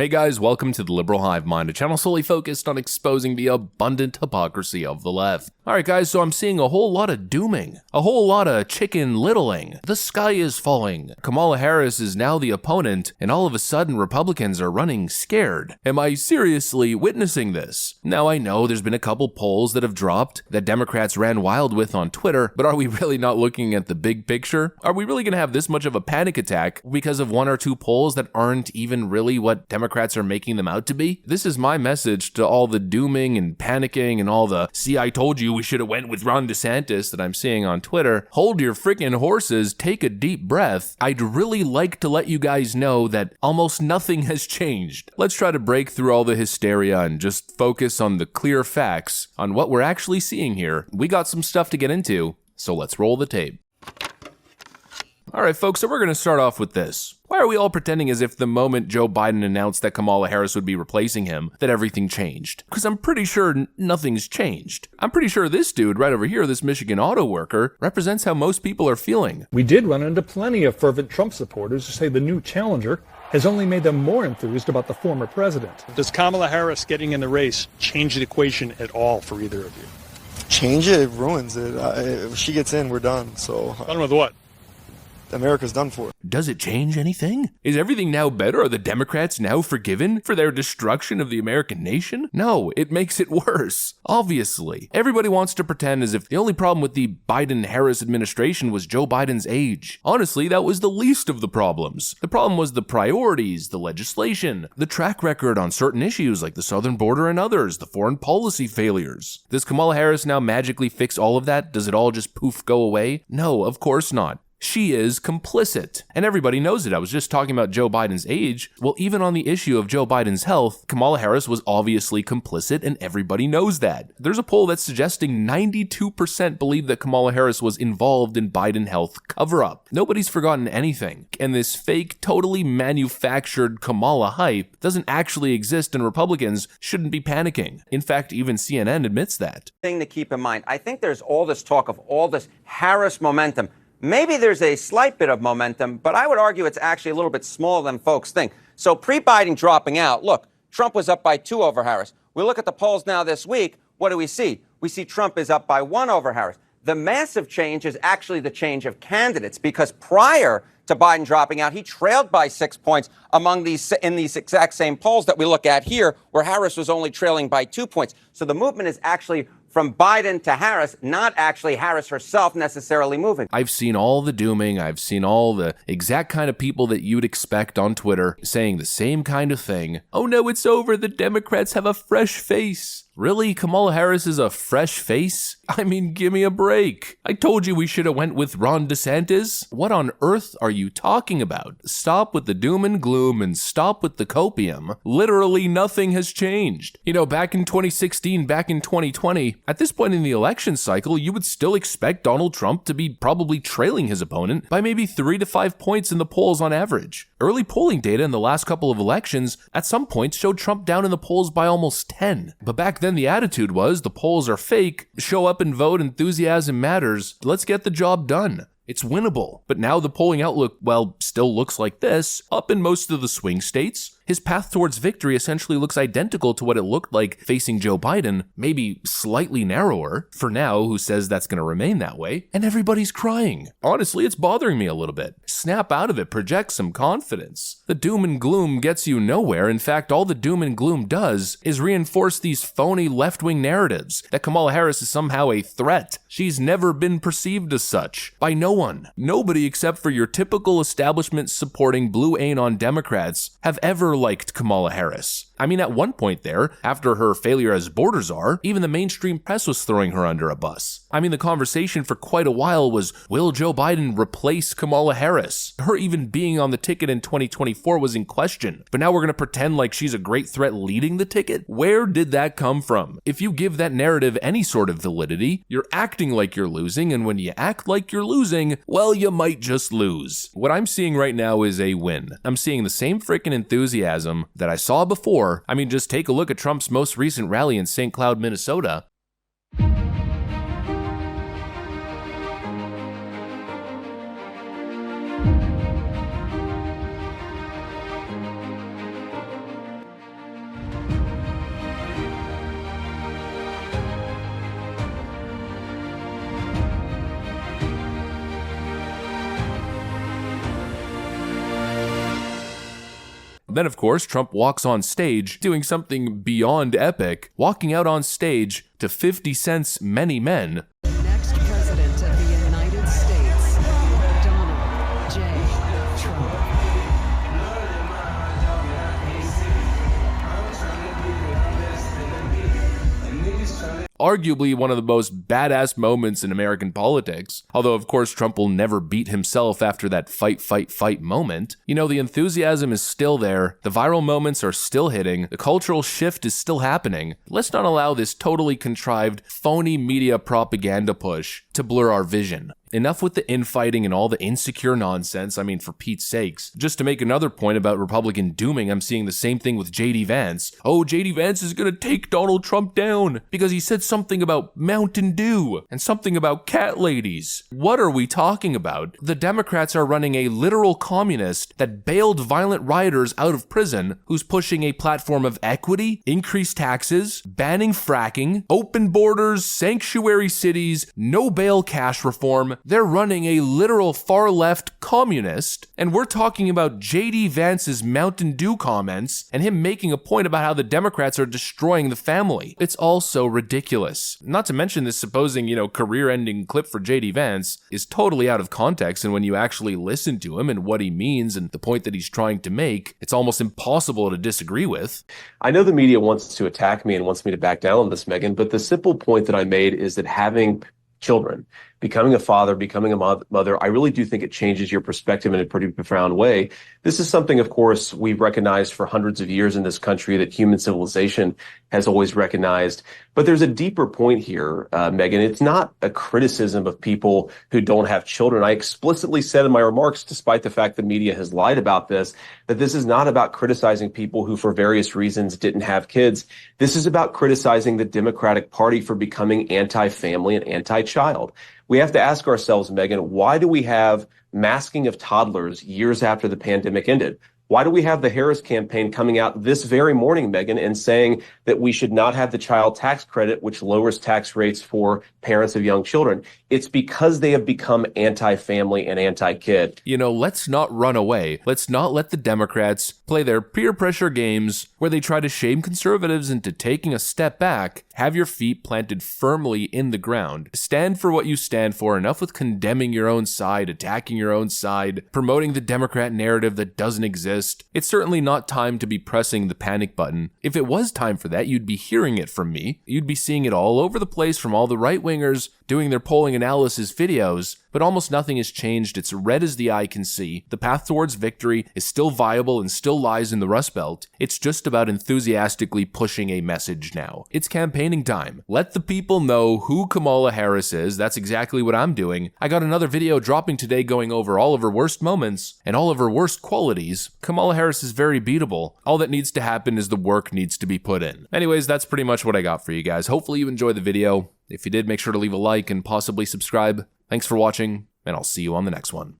Hey guys, welcome to the Liberal Hive Mind, a channel solely focused on exposing the abundant hypocrisy of the left. Alright guys, so I'm seeing a whole lot of dooming, a whole lot of chicken littling. The sky is falling. Kamala Harris is now the opponent, and all of a sudden Republicans are running scared. Am I seriously witnessing this? Now I know there's been a couple polls that have dropped that Democrats ran wild with on Twitter, but are we really not looking at the big picture? Are we really going to have this much of a panic attack because of one or two polls that aren't even really what Democrats are making them out to be? This is my message to all the dooming and panicking and all the "see, I told you we should have went with Ron DeSantis" that I'm seeing on Twitter. Hold your freaking horses, take a deep breath. I'd really like to let you guys know that almost nothing has changed. Let's try to break through all the hysteria and just focus on the clear facts on what we're actually seeing here. We got some stuff to get into, so let's roll the tape. Alright folks, so we're going to start off with this. Why are we all pretending as if the moment Joe Biden announced that Kamala Harris would be replacing him, that everything changed? Because I'm pretty sure nothing's changed. I'm pretty sure this dude right over here, this Michigan auto worker, represents how most people are feeling. We did run into plenty of fervent Trump supporters who say the new challenger has only made them more enthused about the former president. Does Kamala Harris getting in the race change the equation at all for either of you? Change it, it ruins it. If she gets in, we're done. So Done with what? America's done for. Does it change anything? Is everything now better? Are the Democrats now forgiven for their destruction of the American nation? No, it makes it worse. Obviously. Everybody wants to pretend as if the only problem with the Biden-Harris administration was Joe Biden's age. Honestly, that was the least of the problems. The problem was the priorities, the legislation, the track record on certain issues like the southern border and others, the foreign policy failures. Does Kamala Harris now magically fix all of that? Does it all just poof go away? No, of course not. She is complicit, and everybody knows it. I was just talking about Joe Biden's age. Well, even on the issue of Joe Biden's health, Kamala Harris was obviously complicit, and everybody knows that. There's a poll that's suggesting 92% believe that Kamala Harris was involved in Biden health cover-up. Nobody's forgotten anything, and this fake, totally manufactured Kamala hype doesn't actually exist, and Republicans shouldn't be panicking. In fact, even CNN admits that. Thing to keep in mind, I think there's all this talk of all this Harris momentum. Maybe there's a slight bit of momentum, but I would argue it's actually a little bit smaller than folks think. So pre-Biden dropping out, look, Trump was up by 2 over Harris. We look at the polls now this week. What do we see? We see Trump is up by 1 over Harris. The massive change is actually the change of candidates, because prior to Biden dropping out, he trailed by 6 points in these exact same polls that we look at here, where Harris was only trailing by 2 points. So the movement is actually from Biden to Harris, not actually Harris herself necessarily moving. I've seen all the dooming. I've seen all the exact kind of people that you'd expect on Twitter saying the same kind of thing. Oh no, it's over. The Democrats have a fresh face. Really? Kamala Harris is a fresh face? I mean, give me a break. I told you we should have went with Ron DeSantis. What on earth are you talking about? Stop with the doom and gloom and stop with the copium. Literally nothing has changed. You know, back in 2016, back in 2020, at this point in the election cycle, you would still expect Donald Trump to be probably trailing his opponent by maybe 3 to 5 points in the polls on average. Early polling data in the last couple of elections at some points showed Trump down in the polls by almost 10. But back then the attitude was the polls are fake, show up and vote, enthusiasm matters, let's get the job done. It's winnable. But now the polling outlook, well, still looks like this, up in most of the swing states. His path towards victory essentially looks identical to what it looked like facing Joe Biden, maybe slightly narrower, for now, who says that's going to remain that way, and everybody's crying. Honestly, it's bothering me a little bit. Snap out of it, project some confidence. The doom and gloom gets you nowhere. In fact, all the doom and gloom does is reinforce these phony left-wing narratives that Kamala Harris is somehow a threat. She's never been perceived as such by no one. Nobody except for your typical establishment supporting blue anon Democrats have ever liked Kamala Harris. I mean, at one point there, after her failure as border czar, even the mainstream press was throwing her under a bus. I mean, the conversation for quite a while was, will Joe Biden replace Kamala Harris? Her even being on the ticket in 2024 was in question. But now we're going to pretend like she's a great threat leading the ticket? Where did that come from? If you give that narrative any sort of validity, you're acting like you're losing, and when you act like you're losing, well, you might just lose. What I'm seeing right now is a win. I'm seeing the same freaking enthusiasm that I saw before. I mean, just take a look at Trump's most recent rally in St. Cloud, Minnesota. Then, of course, Trump walks on stage doing something beyond epic, walking out on stage to 50 Cent's Many Men. The next president of the United States, Donald J. Trump. Arguably one of the most badass moments in American politics. Although, of course, Trump will never beat himself after that fight, fight, fight moment. You know, the enthusiasm is still there, the viral moments are still hitting, the cultural shift is still happening. Let's not allow this totally contrived, phony media propaganda push to blur our vision. Enough with the infighting and all the insecure nonsense, I mean, for Pete's sakes. Just to make another point about Republican dooming, I'm seeing the same thing with J.D. Vance. Oh, J.D. Vance is gonna take Donald Trump down because he said something about Mountain Dew and something about cat ladies. What are we talking about? The Democrats are running a literal communist that bailed violent rioters out of prison, who's pushing a platform of equity, increased taxes, banning fracking, open borders, sanctuary cities, no bail cash reform. They're running a literal far-left communist, and we're talking about J.D. Vance's Mountain Dew comments and him making a point about how the Democrats are destroying the family. It's all so ridiculous. Not to mention this supposing, career-ending clip for J.D. Vance is totally out of context, and when you actually listen to him and what he means and the point that he's trying to make, it's almost impossible to disagree with. I know the media wants to attack me and wants me to back down on this, Megan, but the simple point that I made is that having children, becoming a father, becoming a mother, I really do think it changes your perspective in a pretty profound way. This is something, of course, we've recognized for hundreds of years in this country, that human civilization has always recognized. But there's a deeper point here, Megan. It's not a criticism of people who don't have children. I explicitly said in my remarks, despite the fact the media has lied about this, that this is not about criticizing people who, for various reasons, didn't have kids. This is about criticizing the Democratic Party for becoming anti-family and anti-child. We have to ask ourselves, Megan, why do we have masking of toddlers years after the pandemic ended? Why do we have the Harris campaign coming out this very morning, Megan, and saying that we should not have the child tax credit, which lowers tax rates for parents of young children? It's because they have become anti-family and anti-kid. Let's not run away. Let's not let the Democrats play their peer pressure games where they try to shame conservatives into taking a step back. Have your feet planted firmly in the ground. Stand for what you stand for. Enough with condemning your own side, attacking your own side, promoting the Democrat narrative that doesn't exist. It's certainly not time to be pressing the panic button. If it was time for that, you'd be hearing it from me. You'd be seeing it all over the place from all the right-wingers doing their polling analysis videos, but almost nothing has changed. It's red as the eye can see. The path towards victory is still viable and still lies in the Rust Belt. It's just about enthusiastically pushing a message now. It's campaigning time. Let the people know who Kamala Harris is. That's exactly what I'm doing. I got another video dropping today going over all of her worst moments and all of her worst qualities. Kamala Harris is very beatable. All that needs to happen is the work needs to be put in. Anyways, that's pretty much what I got for you guys. Hopefully you enjoyed the video. If you did, make sure to leave a like and possibly subscribe. Thanks for watching, and I'll see you on the next one.